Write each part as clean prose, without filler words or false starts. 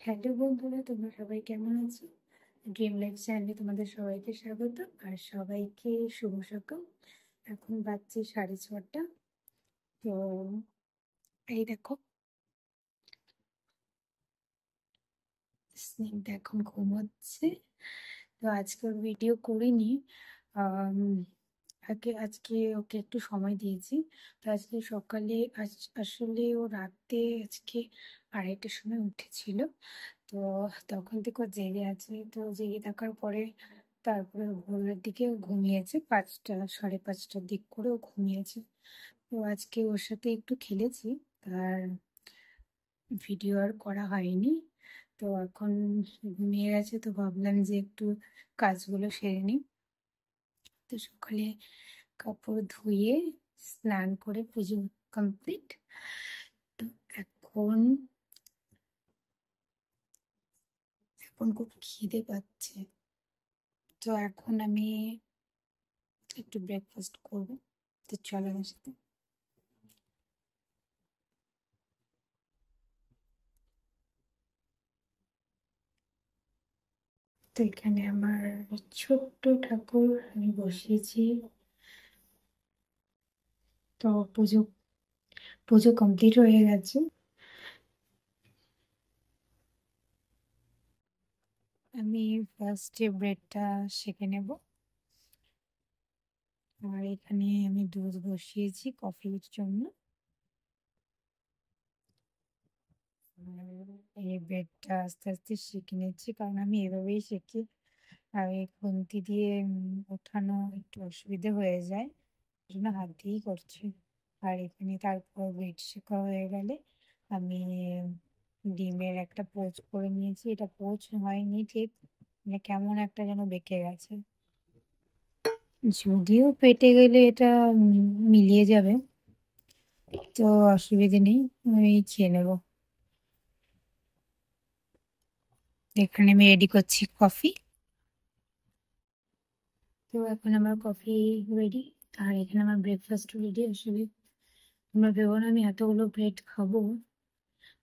Hello বন্ধুরা, তোমরা সবাই কেমন আছো? ড্রিম লাইফ চ্যানেলে তোমাদের সবাইকে স্বাগত আর সবাইকে শুভ সকাল। এখন বাজছে 6:30। তো এই দেখো, স্নেকটা এখন ঘুমোচ্ছে। তো আজকে ওর ভিডিও করিনি। আম, আজকে ওকে একটু সময় দিয়েছি। তো আজকে সকালে আসলে ও রাতে আজকে 2:30টার সময় উঠেছিল। তো তখন থেকে ও জেগে আছে। তো জেগে থাকার পরে তারপরে ভোরের দিকে ও ঘুমিয়েছে, 5টা 5:30টার দিক করে ও ঘুমিয়েছে। তো আজকে ওর সাথে একটু খেলেছি, আর ভিডিও আর করা হয়নি। তো এখন ঘুমিয়ে গেছে, তো ভাবলাম যে একটু কাজগুলো সেরে নিই। তো সকালে কাপড় ধুয়ে স্নান করে পুজো কমপ্লিট। তো এখন এখন খুব খিদে পাচ্ছে। তো এখন আমি একটু ব্রেকফাস্ট করবো। তো চলো আমার সাথে। তো এখানে আমার ছোট্ট ঠাকুর আমি বসিয়েছি। তো পুজো পুজো কমপ্লিট হয়ে গেছে। আমি ফার্স্টে ব্রেডটা সেঁকে নেব। আর এখানে আমি দুধ বসিয়েছি কফির জন্য। এই ব্রেডটা আস্তে আস্তে সেঁকে নিচ্ছি, কারণ আমি এভাবেই সেঁকি। আর এই খুন্তি দিয়ে ওঠানো একটু অসুবিধে হয়ে যায়, এই জন্য হাত দিয়েই করছি। আর এখানে তারপর ব্রেড শেখা হয়ে গেলে আমি ডিমের একটা পোচ করে নিয়েছি। এটা পোচ হয়নি ঠিক, মানে কেমন একটা যেন বেঁকে গেছে। যদিও পেটে গেলে এটা মিলিয়ে যাবে, তো অসুবিধে নেই, আমি খেয়ে নেবো। এখানে আমি রেডি করছি কফি। তো এখন আমার কফি রেডি, আর এখানে আমার ব্রেকফাস্ট রেডি। আসলে তোমরা ভেবো না আমি এতগুলো ব্রেড খাবো,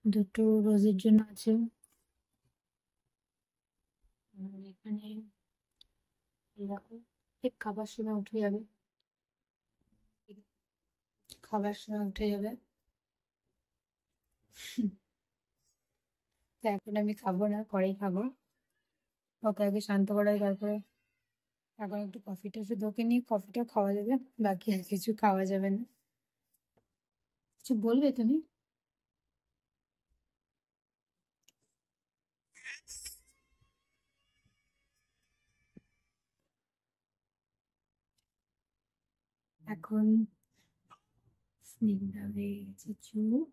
দুটো রোজের জন্য আছে। আর এখানে দেখো, ঠিক খাবার সময় উঠে যাবে, খাবার সময় উঠে যাবে। তো এখন আমি খাবো না, পরেই খাবো। ওকে আগে শান্ত করাই, তারপরে এখন একটু কফিটা শুধু ওকে নিয়ে কফিটা খাওয়া যাবে, বাকি আর কিছু খাওয়া যাবে না। কিছু বলবে তুমি? এখন স্নিগ্ধা হয়ে গেছে চুপ।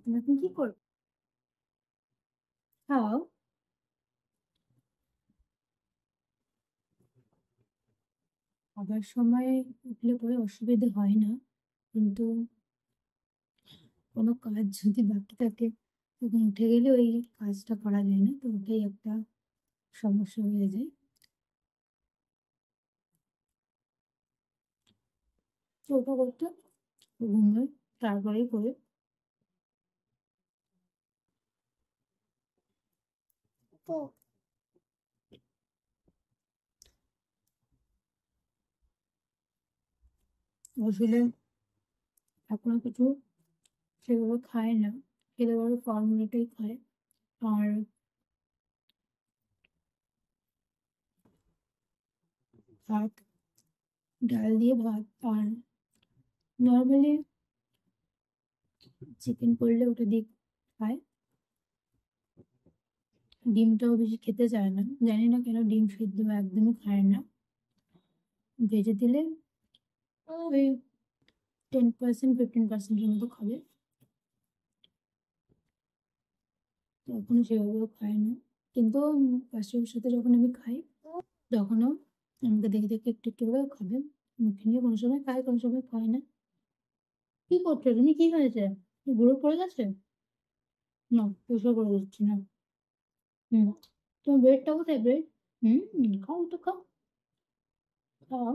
তুমি এখন কি করবে? খাও। খাবার সময় উঠলে পরে অসুবিধে হয় না, কিন্তু কোনো কাজ যদি বাকি থাকে তখন উঠে গেলে ওই কাজটা করা যায় না, তো ওটাই একটা সমস্যা হয়ে যায়। তো ওটা করতে ঘুমোয়, তারপরেই করে। তো আসলে এখনো কিছু সেভাবে খায় না, খেলে বড় ফর্মুলাটাই খায়। আর ভাত, ডাল দিয়ে ভাত, আর নর্মালি চিকেন করলে ওটা দিয়ে খায়। ডিমটাও বেশি খেতে চায় না, জানি না কেন, ডিম সিদ্ধ একদমই খায় না। ভেজে দিলে ওই 10% 15%-এর মতো খাবে, তো এখনো সেভাবেও খায় না। কিন্তু পাশের সাথে যখন আমি খাই তখনও আমাকে দেখে দেখে একটু একটু করে খাবে। মুখে নিয়ে কোনো সময় খায়, কোনো সময় খায় না। কি করছো তুমি? কি হয়েছে? গুঁড়ো পড়ে গেছে? না, পরিষ্কার করে দিচ্ছি না। হুম, তোমার ব্রেডটা কোথায়? ব্রেড? খাও তো, খাও, খাও।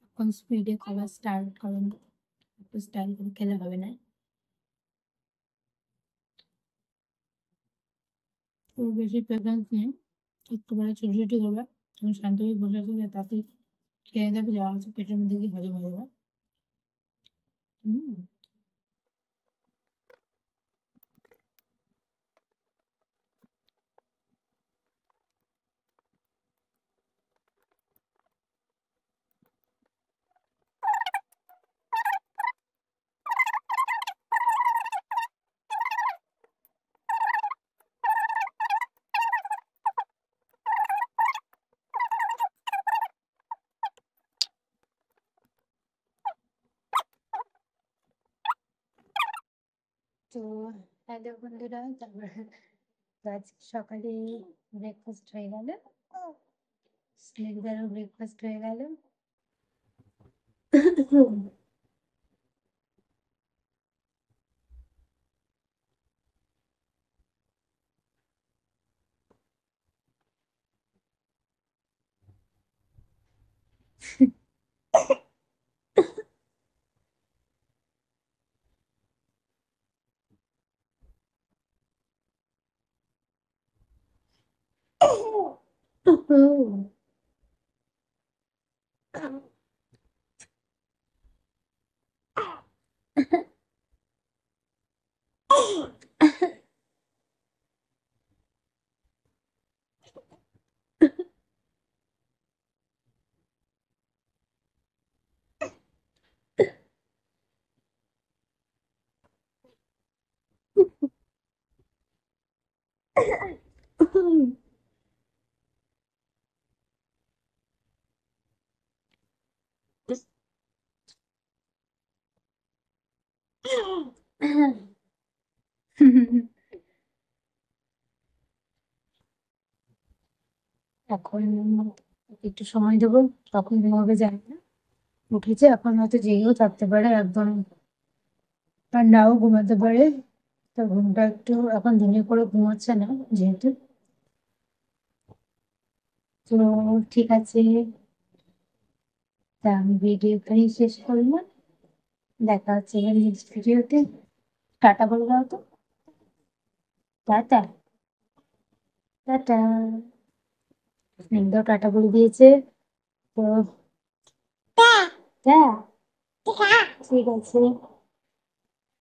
এখন স্পিডে খাওয়া স্টার্ট করুন, একটু স্টাইল করে খেলে হবে না। খুব বেশি প্রেফারেন্স নেই, একটু করে ছোটো ছোটো করবে, তুমি শান্ত হয়ে বসে আসবে, তাতে খেয়ে দেবে, যাওয়া হচ্ছে পেটের মধ্যে গিয়ে হজম হয়ে যাবে। হুম। তো হ্যালো বন্ধুরা, তারপর তো আজকে সকালে ব্রেকফাস্ট হয়ে গেল, স্নেকদারও ব্রেকফাস্ট হয়ে গেল। এখন একটু সময় দেবো, তখন ঘুমাবে জানি না। উঠেছে এখন, হয়তো জেগেও থাকতে পারে, একদম ঠান্ডাও ঘুমাতে পারে। তো ঘুমটা একটু এখন দিনে করে ঘুমাচ্ছে না যেহেতু। তো ঠিক আছে, তা আমি ভিডিও এখানেই শেষ করলাম। দেখা হচ্ছে নেক্সট ভিডিওতে। টাটা বলে দাও তো। টাটা। টাটা। স্নিগ্ধাও টাটা বলে দিয়েছে। তো ঠিক আছে।